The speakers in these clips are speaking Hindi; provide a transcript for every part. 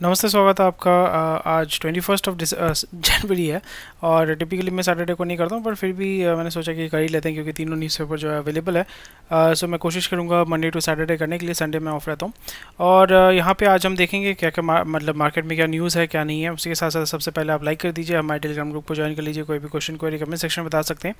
नमस्ते, स्वागत है आपका। आज 21 जनवरी है और टिपिकली मैं सैटरडे को नहीं करता हूँ, पर फिर भी मैंने सोचा कि कर ही लेते हैं क्योंकि तीनों न्यूज़पेपर जो है अवेलेबल है। सो मैं कोशिश करूँगा मंडे टू सैटरडे करने के लिए, संडे में ऑफ रहता हूँ। और यहाँ पे आज हम देखेंगे क्या क्या मतलब मार्केट में क्या न्यूज़ है क्या नहीं है। उसी के साथ साथ सबसे पहले आप लाइक कर दीजिए, हमारे टेलीग्राम ग्रुप को ज्वाइन कर लीजिए, कोई भी क्वेश्चन क्वेरी कमेंट सेक्शन में बता सकते हैं।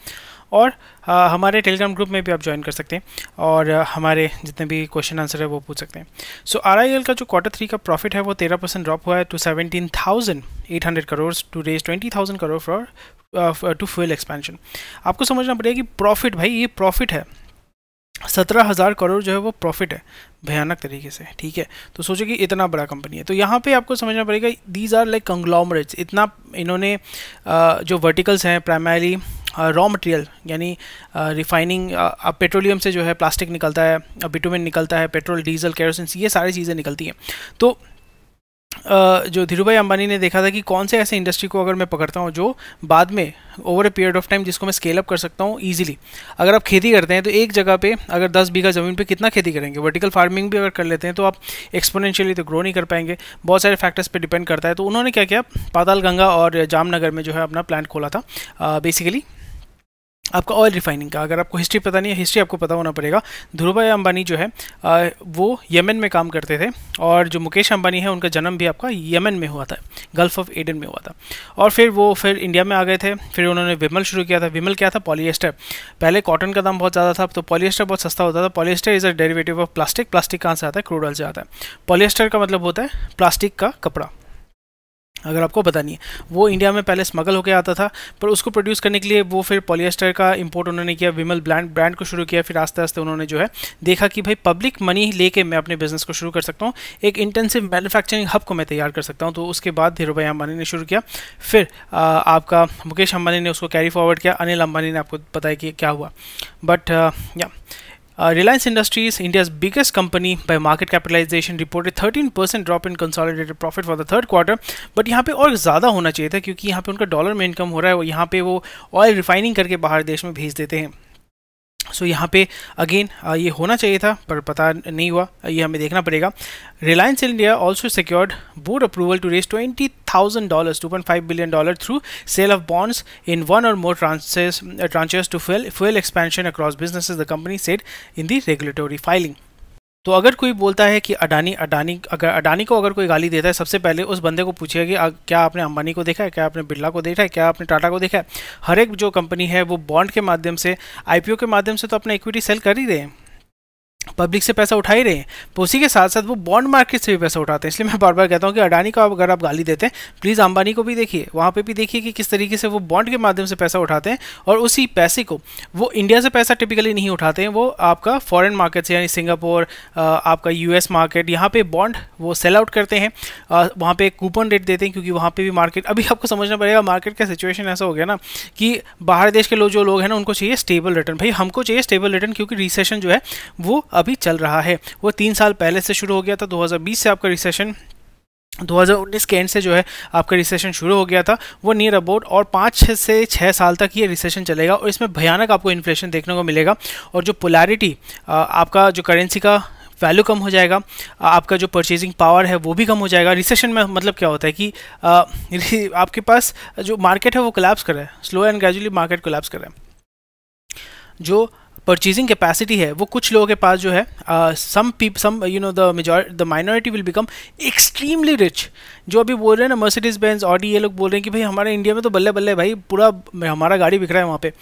और हमारे टेलीग्राम ग्रुप में भी आप ज्वाइन कर सकते हैं और हमारे जितने भी क्वेश्चन आंसर है वो पूछ सकते हैं। सो RIL का जो Q3 का प्रॉफिट है वो 13% ड्रॉप हुआ है to 17,800 crore to raise 20,000 crore for to fuel expansion. आपको समझना पड़ेगा कि प्रॉफिट, भाई ये प्रॉफिट है, 17,000 करोड़ जो है वो प्रॉफिट है, भयानक तरीके से। ठीक है, तो सोचो कि इतना बड़ा कंपनी है, तो यहाँ पे आपको समझना पड़ेगा दीज आर लाइक कंग्लोमरेट्स। इतना इन्होंने जो वर्टिकल्स हैं प्राइमरीली रॉ मटेरियल यानी रिफाइनिंग, पेट्रोलियम से जो है प्लास्टिक निकलता है, बिटुमेन निकलता है, पेट्रोल डीजल केरोसिन, ये सारी चीज़ें निकलती हैं। तो जो धीरूभाई अंबानी ने देखा था कि कौन से ऐसे इंडस्ट्री को अगर मैं पकड़ता हूँ जो बाद में over a period of time जिसको मैं स्केल अप कर सकता हूँ ईजिली। अगर आप खेती करते हैं तो एक जगह पे अगर 10 बीघा ज़मीन पे कितना खेती करेंगे, वर्टिकल फार्मिंग भी अगर कर लेते हैं तो आप एक्सपोनेंशियली तो ग्रो नहीं कर पाएंगे, बहुत सारे फैक्टर्स पे डिपेंड करता है। तो उन्होंने क्या किया, पाताल गंगा और जामनगर में जो है अपना प्लांट खोला था बेसिकली आपका ऑयल रिफाइनिंग का। अगर आपको हिस्ट्री पता नहीं है, हिस्ट्री आपको पता होना पड़ेगा। धीरूभाई अंबानी जो है वो यमन में काम करते थे और जो मुकेश अंबानी है उनका जन्म भी आपका यमन में हुआ था, गल्फ ऑफ एडन में हुआ था। और फिर इंडिया में आ गए थे, फिर उन्होंने विमल शुरू किया था। विमल क्या था, पॉलिएस्टर। पहले कॉटन का दाम बहुत ज़्यादा था, तो पॉलिएस्टर बहुत सस्ता होता था। Polyester is a derivative of plastic. Plastic कहाँ से आता है, क्रूड ऑयल से आता है। पॉलिएस्टर का मतलब होता है प्लास्टिक का कपड़ा, अगर आपको पता नहीं है। वो इंडिया में पहले स्मगल होकर आता था, पर उसको प्रोड्यूस करने के लिए वो फिर पॉलिएस्टर का इंपोर्ट उन्होंने किया, विमल ब्रांड को शुरू किया। फिर आस्ते आस्ते उन्होंने जो है देखा कि भाई पब्लिक मनी लेके मैं अपने बिजनेस को शुरू कर सकता हूँ, एक इंटेंसिव मैन्युफैक्चरिंग हब को मैं तैयार कर सकता हूँ। तो उसके बाद धीरूभाई अंबानी ने शुरू किया। फिर आपका मुकेश अंबानी ने उसको कैरी फॉरवर्ड किया, अनिल अंबानी ने, आपको पता है कि क्या हुआ। बट या Reliance Industries, India's biggest company by market capitalization, reported 13% drop in consolidated profit for the third quarter. But यहाँ पे और ज़्यादा होना चाहिए था क्योंकि यहाँ पे उनका डॉलर में इनकम हो रहा है और यहाँ पे वो ऑयल रिफाइनिंग करके बाहर देश में भेज देते हैं। सो यहाँ पे अगेन ये होना चाहिए था पर पता नहीं हुआ, ये हमें देखना पड़ेगा। Reliance India also secured board approval to raise $20,000 $2.5 billion through sale of bonds in one or more tranches to fuel expansion across businesses, the company said in the regulatory filing. तो अगर कोई बोलता है कि अडानी को अगर कोई गाली देता है, सबसे पहले उस बंदे को पूछिएगा कि क्या आपने अंबानी को देखा है, क्या आपने बिरला को देखा है, क्या आपने टाटा को देखा है। हर एक जो कंपनी है वो बॉन्ड के माध्यम से, IPO के माध्यम से तो अपना इक्विटी सेल कर ही रहे हैं, पब्लिक से पैसा उठा ही रहे हैं। तो उसी के साथ साथ वो बॉन्ड मार्केट से भी पैसा उठाते हैं। इसलिए मैं बार बार कहता हूँ कि अडानी को अगर आप गाली देते हैं, प्लीज़ अंबानी को भी देखिए, वहाँ पे भी देखिए कि किस तरीके से वो बॉन्ड के माध्यम से पैसा उठाते हैं। और उसी पैसे को वो इंडिया से पैसा टिपिकली नहीं उठाते हैं, वो आपका फॉरेन मार्केट से यानी सिंगापुर, आपका US मार्केट, यहाँ पे बॉन्ड वो सेल आउट करते हैं, वहाँ पे कूपन रेट देते हैं क्योंकि वहाँ पे भी मार्केट, अभी आपको समझना पड़ेगा मार्केट का सिचुएशन ऐसा हो गया ना कि बाहर देश के जो लोग हैं ना उनको चाहिए स्टेबल रिटर्न। भाई हमको चाहिए स्टेबल रिटर्न क्योंकि रिसेशन जो है वो अभी चल रहा है। वो 3 साल पहले से शुरू हो गया था, 2020 से आपका रिसेशन, 2019 के एंड से जो है आपका रिसेशन शुरू हो गया था, वो नियर अबाउट, और 5 से 6 साल तक ये रिसेशन चलेगा और इसमें भयानक आपको इन्फ्लेशन देखने को मिलेगा। और जो पोलैरिटी, आपका जो करेंसी का वैल्यू कम हो जाएगा, आपका जो परचेजिंग पावर है वो भी कम हो जाएगा। रिसेशन में मतलब क्या होता है कि आपके पास जो मार्केट है वो कोलैप्स कर रहा है, slow and gradually market collapse कर रहा है। जो परचेजिंग कैपेसिटी है वो कुछ लोगों के पास जो है, the minority will become extremely rich. जो अभी बोल रहे हैं ना मर्सिडीज बेंज, ऑडी, ये लोग बोल रहे हैं कि भाई हमारे इंडिया में तो बल्ले बल्ले भाई पूरा हमारा गाड़ी बिक रहा है वहाँ पे।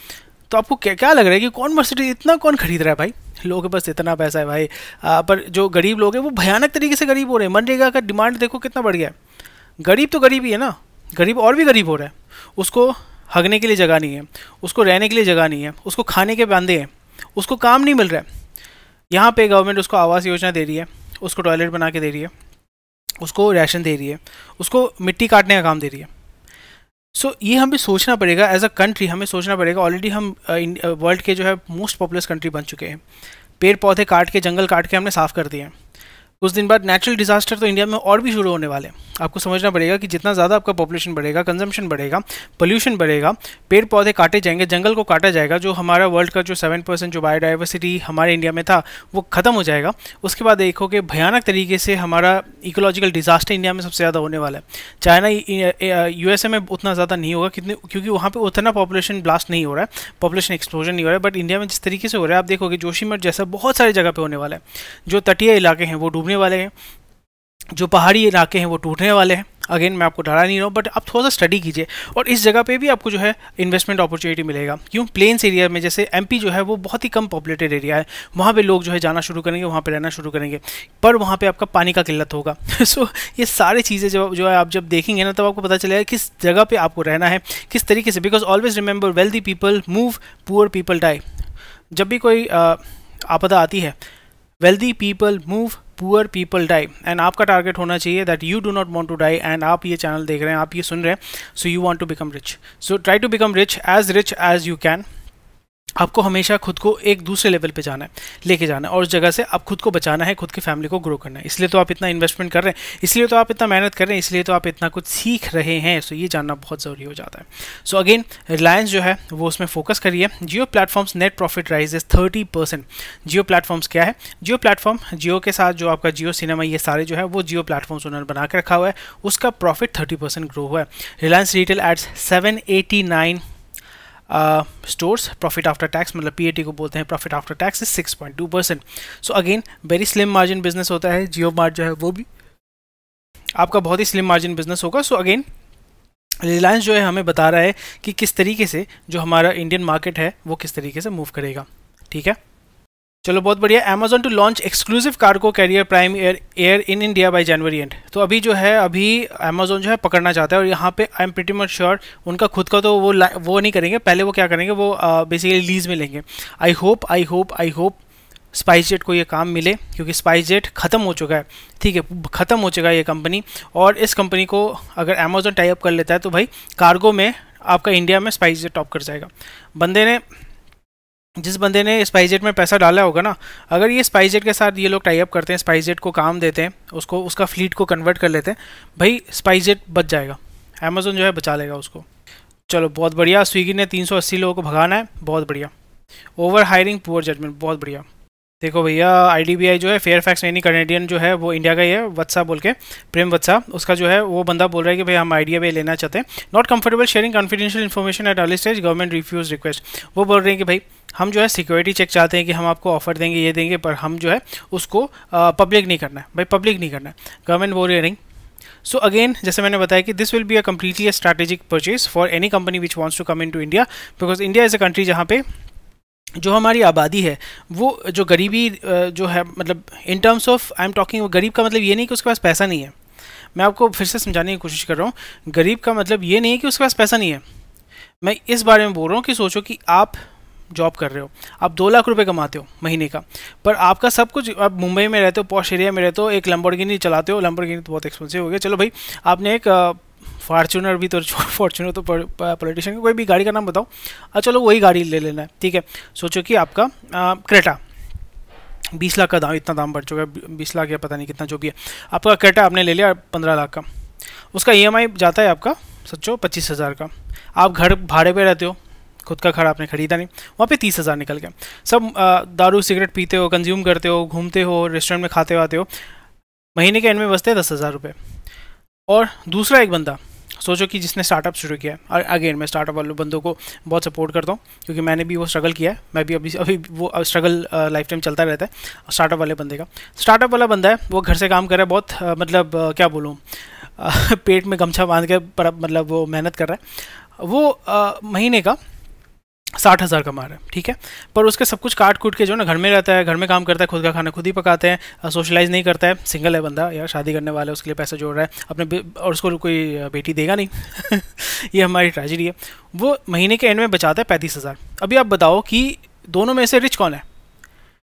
तो आपको क्या लग रहा है कि कौन मर्सिडीज इतना कौन खरीद रहा है भाई, लोगों के पास इतना पैसा है भाई। पर जो गरीब लोग हैं वो भयानक तरीके से गरीब हो रहे हैं। मनरेगा का डिमांड देखो कितना बढ़ गया है। गरीब तो गरीब ही है ना, गरीब और भी गरीब हो रहा है। उसको हगने के लिए जगह नहीं है, उसको रहने के लिए जगह नहीं है, उसको खाने के बांधे हैं, उसको काम नहीं मिल रहा है। यहाँ पे गवर्नमेंट उसको आवास योजना दे रही है, उसको टॉयलेट बना के दे रही है, उसको राशन दे रही है, उसको मिट्टी काटने का काम दे रही है। सो ये हमें सोचना पड़ेगा, एज अ कंट्री हमें सोचना पड़ेगा। ऑलरेडी हम वर्ल्ड के जो है मोस्ट पॉपुलस कंट्री बन चुके हैं। पेड़ पौधे काट के, जंगल काट के हमने साफ़ कर दिए हैं। कुछ दिन बाद नेचुरल डिजास्टर तो इंडिया में और भी शुरू होने वाले हैं। आपको समझना पड़ेगा कि जितना ज़्यादा आपका पॉपुलेशन बढ़ेगा, कंजम्पशन बढ़ेगा, पोल्यूशन बढ़ेगा, पेड़ पौधे काटे जाएंगे, जंगल को काटा जाएगा, जो हमारा वर्ल्ड का जो 7% जो बायोडाइवर्सिटी हमारे इंडिया में था वो ख़त्म हो जाएगा। उसके बाद देखो कि भयानक तरीके से हमारा इकोलॉजिकल डिजास्टर इंडिया में सबसे ज़्यादा होने वाला है। चाइना USA में उतना ज़्यादा नहीं होगा क्योंकि वहाँ पर उतना पॉपुलेशन ब्लास्ट नहीं हो रहा है, पॉपुलेशन एक्सप्लोजन नहीं हो रहा है। बट इंडिया में जिस तरीके से हो रहा है आप देखोगे जोशीमठ जैसा बहुत सारी जगह पे होने वाला है। जो तटीय इलाके हैं वो डूबने वाले हैं, जो पहाड़ी इलाके हैं वो टूटने वाले हैं। अगेन मैं आपको डरा नहीं रहा हूँ, बट आप थोड़ा सा स्टडी कीजिए और इस जगह पे भी आपको जो है इन्वेस्टमेंट अपॉर्चुनिटी मिलेगा। क्यों? प्लेन्स एरिया में, जैसे MP जो है वो बहुत ही कम पॉपुलेटेड एरिया है, वहाँ पे लोग जो है जाना शुरू करेंगे, वहाँ पे रहना शुरू करेंगे, पर वहाँ पे आपका पानी का किल्लत होगा। सो ये सारी चीज़ें जो है आप जब देखेंगे ना तब आपको पता चलेगा किस जगह पर आपको रहना है, किस तरीके से। Because always remember, wealthy people move, poor people die. जब भी कोई आपदा आती है, wealthy people move, poor people die, and आपका टारगेट होना चाहिए that you do not want to die. And आप ये चैनल देख रहे हैं, आप ये सुन रहे हैं, so you want to become rich. So try to become rich as you can. आपको हमेशा खुद को एक दूसरे लेवल पे जाना है, लेके जाना है, और उस जगह से आप खुद को बचाना है, खुद की फैमिली को ग्रो करना है। इसलिए तो आप इतना इन्वेस्टमेंट कर रहे हैं, इसलिए तो आप इतना मेहनत कर रहे हैं, इसलिए तो आप इतना कुछ सीख रहे हैं। सो ये जानना बहुत ज़रूरी हो जाता है। सो अगेन रिलायंस जो है वो उसमें फोकस करिए। Jio Platforms net profit rise is 30%। Jio Platforms क्या है? जियो प्लेटफॉर्म, जियो के साथ जो आपका जियो सिनेमा, ये सारे जो है वो जियो प्लेटफॉर्म्स उन्होंने बना के रखा हुआ है, उसका प्रॉफिट 30% ग्रो हुआ है। Reliance retail adds 789 stores, profit after tax, मतलब PAT को बोलते हैं, profit after tax is 6.2%। So again very slim margin business होता है। जियो मार्ट जो है वो भी आपका बहुत ही स्लिम मार्जिन बिजनेस होगा। सो अगेन रिलायंस जो है हमें बता रहा है कि किस तरीके से जो हमारा इंडियन मार्केट है वो किस तरीके से मूव करेगा। ठीक है, चलो बहुत बढ़िया। Amazon to launch exclusive cargo carrier Prime Air in India by January end. तो अभी जो है अभी Amazon जो है पकड़ना चाहता है, और यहाँ पे I am pretty much sure उनका खुद का तो वो नहीं करेंगे। पहले वो क्या करेंगे, वो बेसिकली लीज में लेंगे। आई होप स्पाइस जेट को ये काम मिले, क्योंकि स्पाइस जेट ख़त्म हो चुका है। ठीक है, ख़त्म हो चुका है ये कंपनी, और इस कंपनी को अगर Amazon टाई अप कर लेता है तो भाई कार्गो में आपका इंडिया में स्पाइस जेट टॉप कर जाएगा। जिस बंदे ने स्पाइस जेट में पैसा डाला होगा ना, अगर ये स्पाइस जेट के साथ ये लोग टाई अप करते हैं, स्पाइस जेट को काम देते हैं, उसको उसका फ्लीट को कन्वर्ट कर लेते हैं, भाई स्पाइस जेट बच जाएगा, Amazon जो है बचा लेगा उसको। चलो बहुत बढ़िया। स्विगी ने 380 लोगों को भगाना है, बहुत बढ़िया। ओवर हायरिंग, पुअर जजमेंट, बहुत बढ़िया। देखो भैया IDBI जो है, फेयरफैक्स एनी कैनेडियन जो है वो इंडिया का ही है, वत्सा बोल के, प्रेम वत्सा, उसका जो है वो बंदा बोल रहा है कि भाई हम IDBI लेना चाहते हैं। Not comfortable sharing confidential information at early stage, government refuse request. वो बोल रहे हैं कि भाई हम जो है सिक्योरिटी चेक चाहते हैं कि हम आपको ऑफर देंगे, ये देंगे, पर हम जो है उसको पब्लिक नहीं करना है, भाई पब्लिक नहीं करना है। गवर्नमेंट बोल रही है। सो अगेन जैसे मैंने बताया कि this will be a completely strategic purchase for any company which wants to come in to India, because India is a country जहाँ पे जो हमारी आबादी है वो जो गरीबी जो है, मतलब in terms of I am talking, गरीब का मतलब ये नहीं कि उसके पास पैसा नहीं है। मैं आपको फिर से समझाने की कोशिश कर रहा हूँ, गरीब का मतलब ये नहीं है कि उसके पास पैसा नहीं है। मैं इस बारे में बोल रहा हूँ कि सोचो कि आप जॉब कर रहे हो, आप 2 लाख रुपए कमाते हो महीने का, पर आपका सब कुछ, आप मुंबई में रहते हो, पॉश एरिया में रहते हो, एक लैम्बोर्गिनी चलाते हो। लैम्बोर्गिनी तो बहुत एक्सपेंसिव हो गया, चलो भाई आपने एक फॉर्च्यूनर भी, तो फॉर्च्यूनर तो पॉलिटिशियन, कोई भी गाड़ी का नाम बताओ, चलो वही गाड़ी ले लेना है। ठीक है, सोचो कि आपका क्रेटा 20 लाख का दाम, इतना दाम बढ़ चुका है, 20 लाख या पता नहीं कितना जो भी है, आपका क्रेटा आपने ले लिया 15 लाख का, उसका EMI जाता है आपका सच्चो 25,000 का। आप घर भाड़े पे रहते हो, खुद का घर आपने खरीदा नहीं, वहाँ पे 30,000 निकल गया। सब दारू सिगरेट पीते हो, कंज्यूम करते हो, घूमते हो, रेस्टोरेंट में खाते आते हो, महीने के एंड में बचते हैं 10,000 रुपये। और दूसरा एक बंदा सोचो कि जिसने स्टार्टअप शुरू किया है, और अगेन मैं स्टार्टअप वाले बंदों को बहुत सपोर्ट करता हूँ, क्योंकि मैंने भी वो स्ट्रगल किया है, मैं भी अभी वो स्ट्रगल लाइफ टाइम चलता रहता है स्टार्टअप वाले बंदे का। स्टार्टअप वाला बंदा है, वो घर से काम कर रहा है, बहुत मतलब क्या बोलूँ, पेट में गमछा बांध के मतलब वो मेहनत कर रहा है, वो महीने का 60,000 कमा रहा है। ठीक है, पर उसके सब कुछ काट कूट के जो ना घर में रहता है, घर में काम करता है, खुद का खाना खुद ही पकाते हैं, सोशलाइज नहीं करता है, सिंगल है बंदा यार, शादी करने वाला है, उसके लिए पैसा जोड़ रहा है अपने, और उसको कोई बेटी देगा नहीं ये हमारी ट्रेजेडी है। वो महीने के एंड में बचाता है 35,000। अभी आप बताओ कि दोनों में से रिच कौन है?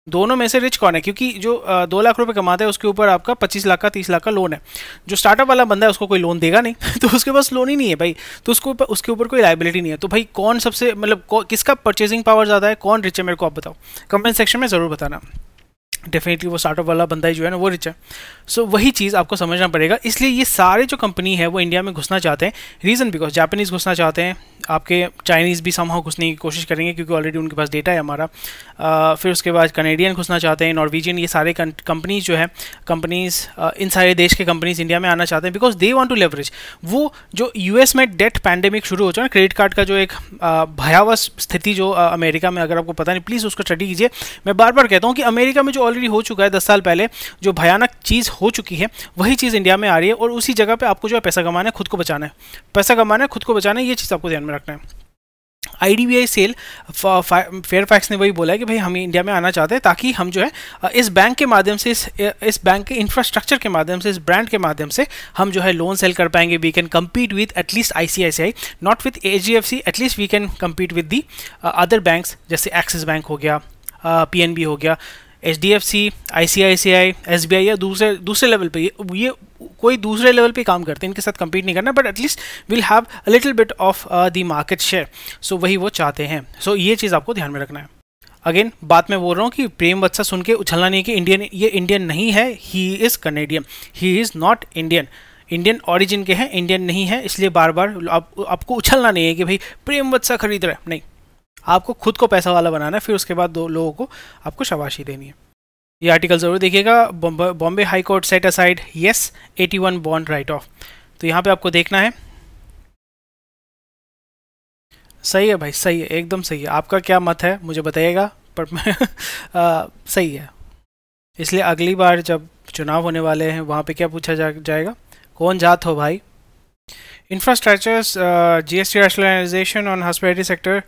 दोनों में से रिच कौन है? क्योंकि जो 2 लाख रुपए कमाता है उसके ऊपर आपका 25 लाख का 30 लाख का लोन है। जो स्टार्टअप वाला बंदा है उसको कोई लोन देगा नहीं तो उसके पास लोन ही नहीं है भाई, तो उसके ऊपर कोई लाइबिलिटी नहीं है। तो भाई कौन सबसे मतलब किसका परचेजिंग पावर ज़्यादा है, कौन रिच है, मेरे को आप बताओ, कमेंट सेक्शन में ज़रूर बताना। डेफिनेटली वो स्टार्टअप वाला बंदा ही जो है ना वो रिच है। सो वही चीज़ आपको समझना पड़ेगा। इसलिए ये सारे जो कंपनी है वो इंडिया में घुसना चाहते हैं। रीज़न बिकॉज जापानीज़ घुसना चाहते हैं, आपके चाइनीज़ भी समहाउ घुसने की कोशिश करेंगे क्योंकि ऑलरेडी उनके पास डेटा है हमारा। फिर उसके बाद कनेडियन घुसना चाहते हैं, नॉर्वेजियन, ये सारे कंपनीज जो है कंपनीज़ इन सारे देश के कंपनीज इंडिया में आना चाहते हैं because they want to leverage. वो जो यूएस में डेट पैंडेमिक शुरू हो जाए ना, क्रेडिट कार्ड का जो एक भयावह स्थिति जो अमेरिका में, अगर आपको पता नहीं प्लीज़ उसको स्टडी कीजिए। मैं बार बार कहता हूँ कि अमेरिका में जो ऑलरेडी हो चुका है 10 साल पहले, जो भयानक चीज़ हो चुकी है वही चीज़ इंडिया में आ रही है, और उसी जगह पे आपको जो है पैसा कमाना है, खुद को बचाना है, पैसा कमाना है, खुद को बचाना है, ये चीज़ आपको ध्यान में रखना है। IDBI सेल फेयरफैक्स ने वही बोला है कि भाई हम इंडिया में आना चाहते हैं ताकि हम जो है इस बैंक के माध्यम से, इस बैंक के इंफ्रास्ट्रक्चर के माध्यम से, इस ब्रांड के माध्यम से हम जो है लोन सेल कर पाएंगे। We can compete with at least ICICI, not with HDFC, at least we can compete with the other banks, जैसे एक्सिस बैंक हो गया, PNB हो गया, HDFC, ICICI, SBI या दूसरे लेवल पे, ये कोई दूसरे लेवल पे काम करते हैं, इनके साथ कम्पीट नहीं करना, but at least will have a little bit of the market share. So वही वो चाहते हैं। सो ये चीज़ आपको ध्यान में रखना है। अगेन बात मैं बोल रहा हूँ कि प्रेम वत्सा सुन के उछलना नहीं कि इंडियन, ये इंडियन नहीं है, he is Canadian, he is not Indian. Indian origin के हैं, इंडियन नहीं है, इसलिए बार बार आपको उछलना नहीं है कि भाई प्रेम वत्सा खरीद रहा है, नहीं। आपको खुद को पैसा वाला बनाना है, फिर उसके बाद दो लोगों को आपको शाबाशी देनी है। ये आर्टिकल ज़रूर देखिएगा। Bombay high court set aside yes 81 bond right of. तो यहाँ पे आपको देखना है, सही है भाई, सही है, एकदम सही है। आपका क्या मत है मुझे बताइएगा, पर मैं सही है। इसलिए अगली बार जब चुनाव होने वाले हैं वहाँ पे क्या पूछा जाएगा, कौन जात हो भाई। Infrastructures GST rationalisation on hospitality sector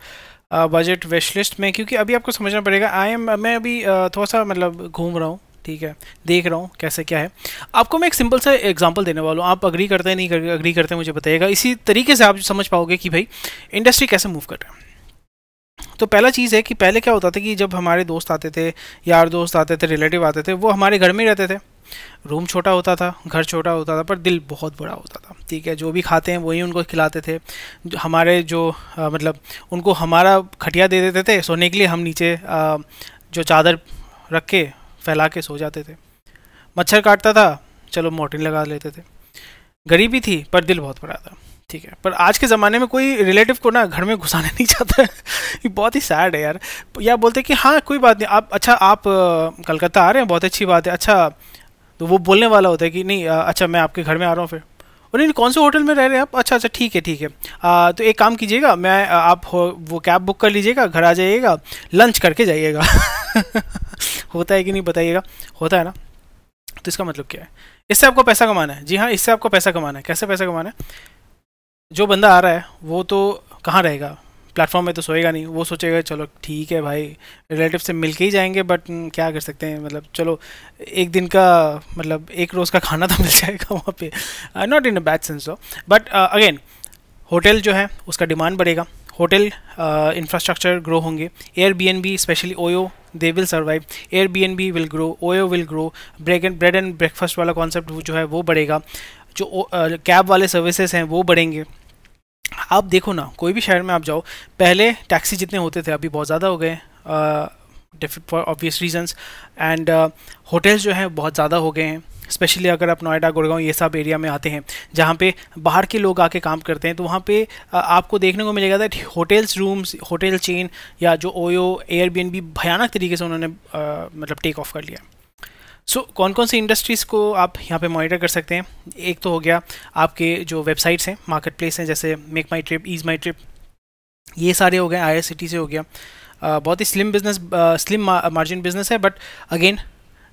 budget wish list में, क्योंकि अभी आपको समझना पड़ेगा, मैं अभी थोड़ा सा मतलब घूम रहा हूँ, ठीक है, देख रहा हूँ कैसे क्या है। आपको मैं एक सिंपल सा एग्जांपल देने वाला हूँ, आप अग्री करते हैं नहीं अग्री करते हैं मुझे बताइएगा, इसी तरीके से आप समझ पाओगे कि भाई इंडस्ट्री कैसे मूव कर रहा है। तो पहला चीज़ है कि पहले क्या होता था कि जब हमारे दोस्त आते थे, यार दोस्त आते थे, रिलेटिव आते थे, वो हमारे घर में ही रहते थे। रूम छोटा होता था, घर छोटा होता था, पर दिल बहुत बड़ा होता था, ठीक है। जो भी खाते हैं वही उनको खिलाते थे। हमारे जो मतलब उनको हमारा खटिया दे देते थे सोने के लिए, हम नीचे जो चादर रख के फैला के सो जाते थे। मच्छर काटता था, चलो मोर्टिन लगा लेते थे। गरीबी थी पर दिल बहुत बड़ा था, ठीक है। पर आज के ज़माने में कोई रिलेटिव को ना घर में घुसाने नहीं चाहता है। ये बहुत ही सैड है यार। या बोलते कि हाँ कोई बात नहीं, आप अच्छा आप कलकत्ता आ रहे हैं, बहुत अच्छी बात है, अच्छा। तो वो बोलने वाला होता है कि नहीं अच्छा मैं आपके घर में आ रहा हूँ फिर, और नहीं कौन से होटल में रह रहे हैं आप, अच्छा अच्छा ठीक है ठीक है, तो एक काम कीजिएगा, मैं आप वो कैब बुक कर लीजिएगा, घर आ जाइएगा, लंच करके जाइएगा। होता है कि नहीं बताइएगा, होता है ना। तो इसका मतलब क्या है, इससे आपको पैसा कमाना है। जी हाँ, इससे आपको पैसा कमाना है। कैसे पैसा कमाना है, जो बंदा आ रहा है वो तो कहाँ रहेगा, प्लेटफॉर्म में तो सोएगा नहीं, वो सोचेगा चलो ठीक है भाई रिलेटिव से मिल के ही जाएंगे, बट क्या कर सकते हैं, मतलब चलो एक दिन का मतलब एक रोज़ का खाना तो मिल जाएगा वहाँ पे, not in a bad sense हो। बट अगेन होटल जो है उसका डिमांड बढ़ेगा, होटल इंफ्रास्ट्रक्चर ग्रो होंगे, Airbnb specially OYO they will survive, Airbnb will grow, OYO will grow, bread and breakfast वाला कॉन्सेप्ट जो है वो बढ़ेगा, जो कैब वाले सर्विसेज हैं वो बढ़ेंगे। आप देखो ना, कोई भी शहर में आप जाओ, पहले टैक्सी जितने होते थे अभी बहुत ज़्यादा हो गए for obvious reasons, and hotels जो हैं बहुत ज़्यादा हो गए हैं। स्पेशली अगर आप नोएडा, गुड़गांव ये सब एरिया में आते हैं जहाँ पे बाहर के लोग आके काम करते हैं, तो वहाँ पे आपको देखने को मिलेगा that hotels rooms, hotel chain या जो ओयो Airbnb भयानक तरीके से उन्होंने मतलब टेक ऑफ कर लिया। सो कौन कौन सी इंडस्ट्रीज़ को आप यहाँ पे मॉनिटर कर सकते हैं, एक तो हो गया आपके जो वेबसाइट्स हैं, मार्केट प्लेस हैं, जैसे make my trip, ease my trip, ये सारे हो गए, IRCTC से हो गया। बहुत ही slim business, slim margin business है, but again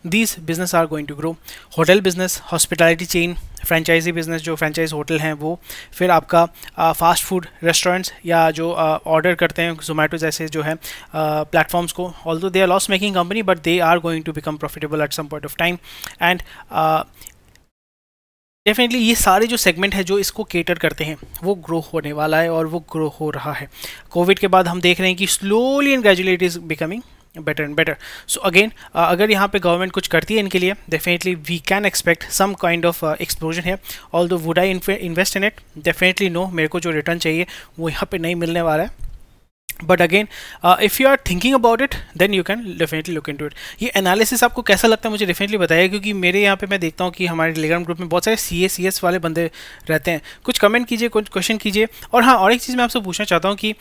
these business are going to grow. Hotel business, hospitality chain, franchise business, जो फ्रेंचाइज होटल हैं वो, फिर आपका फास्ट फूड रेस्टोरेंट्स या जो ऑर्डर करते हैं जोमेटो जैसे जो है प्लेटफॉर्म्स को, although they are loss making company but they are going to become profitable at some point of time. And definitely ये सारे जो सेगमेंट है जो इसको केटर करते हैं वो ग्रो होने वाला है, और वो ग्रो हो रहा है। कोविड के बाद हम देख रहे हैं कि slowly and gradually it is becoming better and better. So again अगर यहाँ पे गवर्नमेंट कुछ करती है इनके लिए, definitely we can expect some kind of explosion है। Although would I invest in it, definitely no, मेरे को जो रिटर्न चाहिए वो यहाँ पे नहीं मिलने वाला है। But again if you are thinking about it then you can definitely look into it. ये एनालिसिस आपको कैसा लगता है मुझे डेफिनेटली बताइए, क्योंकि मेरे यहाँ पे मैं देखता हूँ कि हमारे टेलीग्राम ग्रुप में बहुत सारे CS वाले बंदे रहते हैं। कुछ कमेंट कीजिए, कुछ क्वेश्चन कीजिए। और हाँ, और एक चीज़ मैं आपसे पूछना चाहता हूँ कि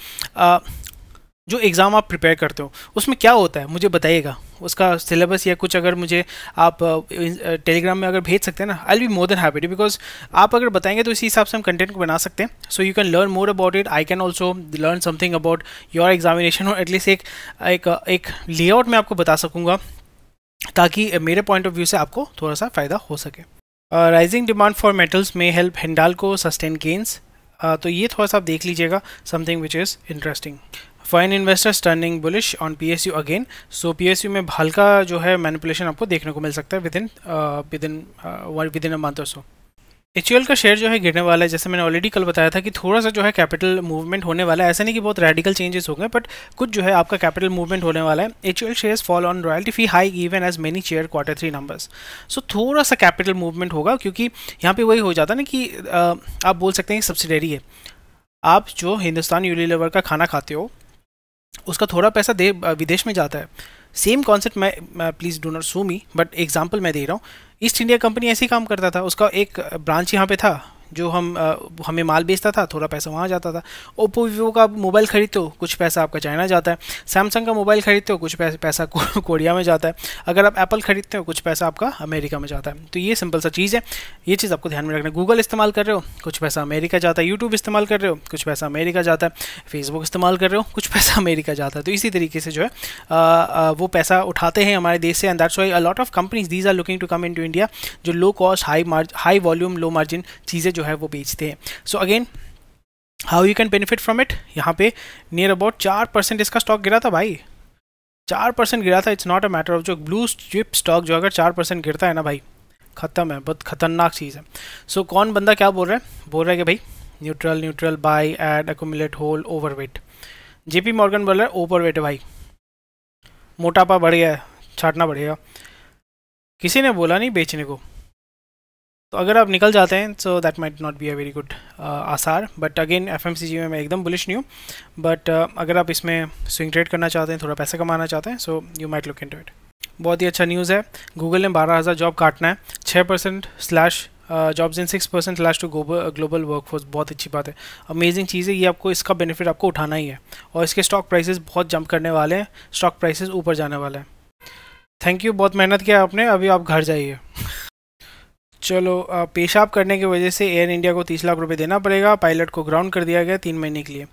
जो एग्ज़ाम आप प्रिपेयर करते हो उसमें क्या होता है मुझे बताइएगा, उसका सिलेबस या कुछ अगर मुझे आप टेलीग्राम में अगर भेज सकते हैं ना, I will be more than happy, because आप अगर बताएंगे तो इसी हिसाब से हम कंटेंट को बना सकते हैं। So you can learn more about it, I can also learn something about your examination, और एटलीस्ट एक लेआउट में आपको बता सकूँगा, ताकि मेरे पॉइंट ऑफ व्यू से आपको थोड़ा सा फ़ायदा हो सके। राइजिंग डिमांड फॉर मेटल्स में हेल्प हिंडाल्को सस्टेन गेन्स, तो ये थोड़ा सा आप देख लीजिएगा, something which is interesting. Foreign investors turning bullish on PSU again, so PSU में हल्का जो है मैनिपुलेशन आपको देखने को मिल सकता है विद इन अ मंथ और सो। HUL का शेयर जो है गिरने वाला है, जैसे मैंने ऑलरेडी कल बताया था कि थोड़ा सा जो है कैपिटल मूवमेंट होने वाला है। ऐसा नहीं कि बहुत रेडिकल चेंजेस हो गए, बट कुछ जो है आपका कैपिटल मूवमेंट होने वाला है। HUL shares fall on royalty fee hike even as many share Q3 numbers, so थोड़ा सा कैपिटल मूवमेंट होगा, क्योंकि यहाँ पे वही हो जाता है ना कि आप बोल सकते हैं कि सब्सिडरी है, आप जो हिंदुस्तान यूनिलीवर का खाना खाते हो उसका थोड़ा पैसा विदेश में जाता है। सेम कॉन्सेप्ट, मैं please do not sue me, but example मैं दे रहा हूँ। ईस्ट इंडिया कंपनी ऐसे ही काम करता था, उसका एक ब्रांच यहाँ पे था जो हमें माल बेचता था, थोड़ा पैसा वहाँ जाता था। ओप्पो वीवो का मोबाइल खरीदते हो, कुछ पैसा आपका चाइना जाता है। सैमसंग का मोबाइल खरीदते हो, कुछ पैसा कोरिया में जाता है। अगर आप एप्पल खरीदते हो, कुछ पैसा आपका अमेरिका में जाता है। तो ये सिंपल सा चीज़ है, ये चीज़ आपको ध्यान में रखना है। गूगल इस्तेमाल कर रहे हो, कुछ पैसा अमेरिका जाता है। यूट्यूब इस्तेमाल कर रहे हो, कुछ पैसा अमेरिका जाता है। फेसबुक इस्तेमाल कर रहे हो, कुछ पैसा अमेरिका जाता है। तो इसी तरीके से जो है वो पैसा उठाते हैं हमारे देश से, and that's why a lot of companies these are looking to come in to India, जो low cost high volume low margin चीज़ें जो है वो बेचते हैं। So again how you can benefit from it, यहाँ पे नियर अबाउट 4% इसका स्टॉक गिरा था भाई, 4% गिरा था। It's not a matter of, जो ब्लू चिप स्टॉक जो अगर 4% गिरता है ना भाई, ख़त्म है, बहुत खतरनाक चीज़ है। सो कौन बंदा क्या बोल रहा है कि भाई neutral bye add accumulate hold overweight. JP Morgan बोल रहा है ओवरवेट है भाई, मोटापा बढ़ गया है, छाटना पड़ेगा। किसी ने बोला नहीं बेचने को। तो अगर आप निकल जाते हैं so that might not be a very good आसार, बट अगेन FMCG में मैं एकदम बुलिश नहीं हूँ। बट अगर आप इसमें स्विंग ट्रेड करना चाहते हैं, थोड़ा पैसा कमाना चाहते हैं, so you might look into it. बहुत ही अच्छा न्यूज़ है, गूगल ने 12,000 जॉब काटना है, 6% slash jobs in 6% slash to global workforce. बहुत अच्छी बात है, अमेजिंग चीज़ है ये, आपको इसका बेनिफिट आपको उठाना ही है। और इसके स्टॉक प्राइसेस बहुत जंप करने वाले हैं, स्टॉक प्राइसेस ऊपर जाने वाले हैं। थैंक यू, बहुत मेहनत किया आपने, अभी आप घर जाइए। चलो, पेशाब करने की वजह से एयर इंडिया को 30 लाख रुपए देना पड़ेगा, पायलट को ग्राउंड कर दिया गया 3 महीने के लिए।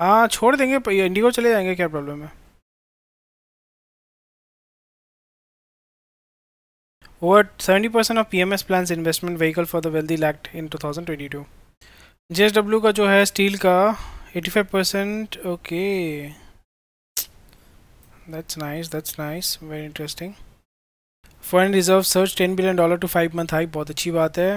हाँ, छोड़ देंगे, इंडिगो चले जाएंगे, क्या प्रॉब्लम है। Over 70% of PMS plans investment vehicle for the wealthy lacked in 2022. JSW का जो है स्टील का 85%, okay, that's nice, very interesting. Foreign reserve surge $10 billion to 5-month high, बहुत अच्छी बात है,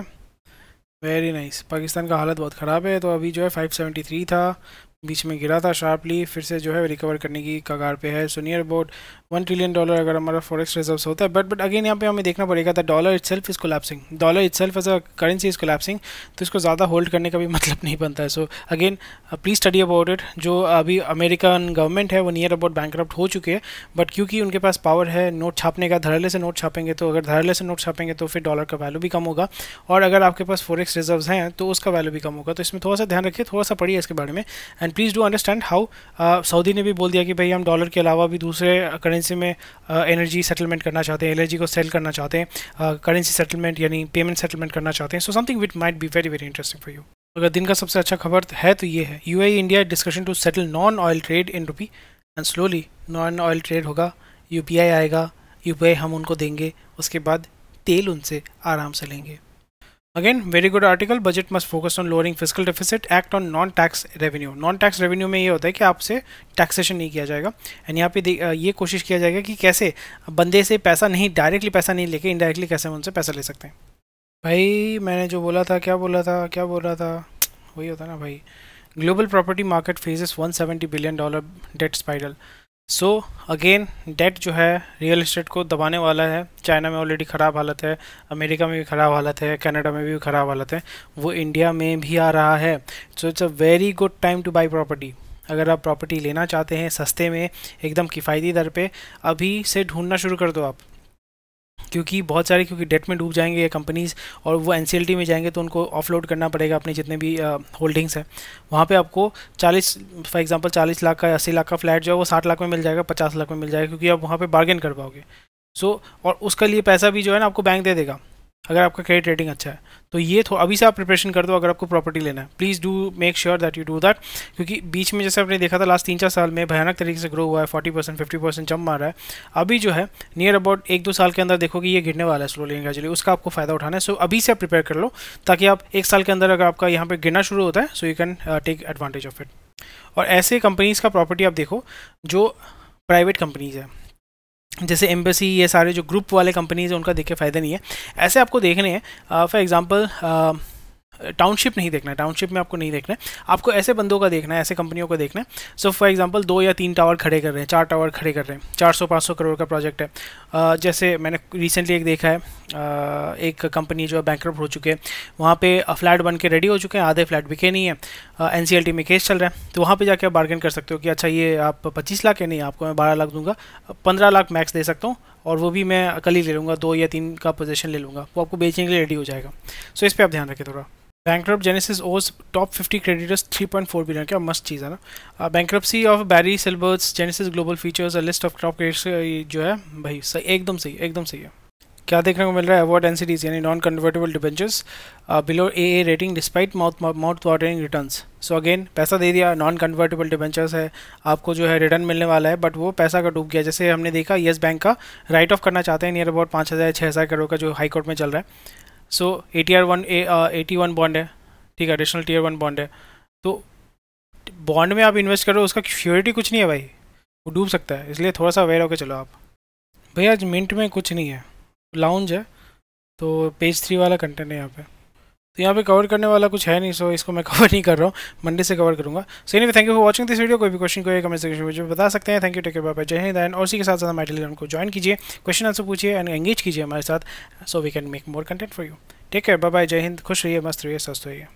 वेरी नाइस। पाकिस्तान का हालत बहुत ख़राब है, तो अभी जो है 573 था, बीच में गिरा था शार्पली, फिर से जो है रिकवर करने की कगार पे है। सो नियर अबाउट $1 ट्रिलियन अगर हमारा फॉरेक्स रिजर्व्स होता है। बट अगेन यहाँ पे हमें देखना पड़ेगा, the dollar itself is collapsing, dollar itself as a currency is collapsing, तो इसको ज़्यादा होल्ड करने का भी मतलब नहीं बनता है। So again please study about it. जो अभी अमेरिकन गवर्नमेंट है वो नियर अबाउट बैंकरप्ट हो चुके हैं, बट क्योंकि उनके पास पावर है नोट छापने का, धड़ल्ले से नोट छापेंगे, तो अगर धड़ल्ले से नोट छापेंगे तो फिर डॉलर का वैल्यू भी कम होगा, और अगर आपके पास फॉरेक्स रिजर्व्स हैं तो उसका वैल्यू भी कम होगा। तो इसमें थोड़ा सा ध्यान रखिए, थोड़ा सा पढ़िए इसके बारे में, and please do understand how Saudi ने भी बोल दिया कि भाई हम डॉलर के अलावा भी दूसरे करेंसी में एनर्जी सेटलमेंट करना चाहते हैं, एनर्जी को सेल करना चाहते हैं, करेंसी सेटलमेंट यानी पेमेंट सेटलमेंट करना चाहते हैं। So something which might be very very interesting for you. अगर दिन का सबसे अच्छा खबर है तो ये है, UAE India discussion to settle non oil trade in rupee, and slowly non oil trade होगा, UPI आएगा, UPI हम उनको देंगे, उसके बाद तेल उनसे आराम से लेंगे। Again very good article, budget must focus on lowering physical deficit, act on non tax revenue. Non tax revenue में ये होता है कि आपसे टैक्सेशन नहीं किया जाएगा, एंड यहाँ पे ये कोशिश किया जाएगा कि कैसे बंदे से पैसा नहीं, डायरेक्टली पैसा नहीं लेके इनडायरेक्टली कैसे हम उनसे पैसा ले सकते हैं। भाई मैंने जो बोला था, क्या बोल रहा था, वही होता ना भाई। Global property market faces $170 billion debt spiral. So again debt जो है रियल एस्टेट को दबाने वाला है। चाइना में ऑलरेडी ख़राब हालत है, अमेरिका में भी ख़राब हालत है, कनाडा में भी ख़राब हालत है, वो इंडिया में भी आ रहा है। So it's a very good time two by property, अगर आप प्रॉपर्टी लेना चाहते हैं सस्ते में एकदम किफ़ायती दर पे, अभी से ढूंढना शुरू कर दो आप, क्योंकि बहुत सारे क्योंकि डेट में डूब जाएंगे ये कंपनीज़ और वो एनसीएलटी में जाएंगे तो उनको ऑफलोड करना पड़ेगा अपने जितने भी होल्डिंग्स हैं। वहाँ पे आपको 40 फॉर एग्जांपल 40 लाख का 80 लाख का फ्लैट जो है वो 60 लाख में मिल जाएगा, 50 लाख में मिल जाएगा, क्योंकि आप वहाँ पे बार्गेन कर पाओगे। और उसका लिए पैसा भी जो है ना आपको बैंक दे देगा अगर आपका क्रेडिट रेटिंग अच्छा है। तो ये अभी से आप प्रिपरेशन कर दो अगर आपको प्रॉपर्टी लेना है। Please do make sure that you do that, क्योंकि बीच में जैसे आपने देखा था लास्ट 3-4 साल में भयानक तरीके से ग्रो हुआ है, 40% 50% जंप मार रहा है। अभी जो है नियर अबाउट 1-2 साल के अंदर देखो कि ये गिरने वाला है स्लोली एंड ग्रेजुअली, उसका आपको फ़ायदा उठाना है। सो अभी से आप प्रिपेयर कर लो ताकि आप 1 साल के अंदर अगर आपका यहाँ पर गिरना शुरू होता है so you can take advantage of it. और ऐसे कंपनीज़ का प्रॉपर्टी आप देखो जो प्राइवेट कंपनीज़ है, जैसे एम्बेसी, ये सारे जो ग्रुप वाले कंपनीज हैं उनका देख के फ़ायदा नहीं है। ऐसे आपको देखने हैं फॉर एग्जांपल टाउनशिप नहीं देखना है, टाउनशिप में आपको नहीं देखना है, आपको ऐसे बंदों का देखना है, ऐसे कंपनियों का देखना है। सो फॉर एग्जांपल 2 या 3 टावर खड़े कर रहे हैं, 4 टावर खड़े कर रहे हैं, 400-500 करोड़ का प्रोजेक्ट है। जैसे मैंने रिसेंटली एक देखा है, एक कंपनी जो है बैंकरप्ट हो चुके हैं, वहाँ पे फ्लैट बन के रेडी हो चुके हैं, आधे फ्लैट बिके नहीं है, एनसीएलटी में केस चल रहा है। तो वहाँ पे जाके आप बार्गेन कर सकते हो कि अच्छा ये आप 25 लाख है, नहीं आपको मैं 12 लाख दूंगा, 15 लाख मैक्स दे सकता हूँ और वो भी मैं कल ही ले लूँगा, 2 या 3 का पोजीशन ले लूँगा, वो आपको बेचने के लिए रेडी हो जाएगा। सो इस पर आप ध्यान रखें थोड़ा। Bankrupt Genesis owes top 50 creditors 3.4 billion, क्या मस्त चीज़ है ना। Bankruptcy of Barry Silbert's Genesis Global features a list of top creditors, जो है भाई सही, एकदम सही, एकदम सही है। क्या देखने को मिल रहा है, अवॉर्ड एनसीडीज यानी non convertible debentures below AA rating despite mouth watering returns. So again पैसा दे दिया, नॉन कन्वर्टेबल डिबेंचर्स है, आपको जो है रिटर्न मिलने वाला है, बट वो पैसा का डूब गया। जैसे हमने देखा येस बैंक का राइट ऑफ करना चाहते हैं नियर अबाउट 5,000-6,000 करोड़ का जो हाई कोर्ट में चल रहा है। सो ATR1 बॉन्ड है, ठीक है, एडिशनल Tier 1 बॉन्ड है। तो बॉन्ड में आप इन्वेस्ट करो, उसका श्योरिटी कुछ नहीं है भाई, वो डूब सकता है, इसलिए थोड़ा सा अवेयर होकर चलो आप। भैया आज मिंट में कुछ नहीं है, लाउंज है, तो पेज 3 वाला कंटेंट है यहाँ पे, तो यहाँ पे कवर करने वाला कुछ है नहीं, सो इसको मैं कवर नहीं कर रहा हूँ, मंडे से कवर करूँगा। So anyway thank you for watching this video. कोई भी क्वेश्चन कोई कमेंट सेक्शन में मुझे बता सकते हैं। Thank you, take care, bye bye, जय हिंद। एंड और इसी के साथ साथ हमारे टेलीग्राम को ज्वाइन कीजिए, क्वेश्चन आंसर पूछिए एंड एंगेज कीजिए हमारे साथ, so we can make more content for you. Take care, bye bye, जय हिंद, खुश रहिए, मस्त रहिए, स्वस्थ रहिए।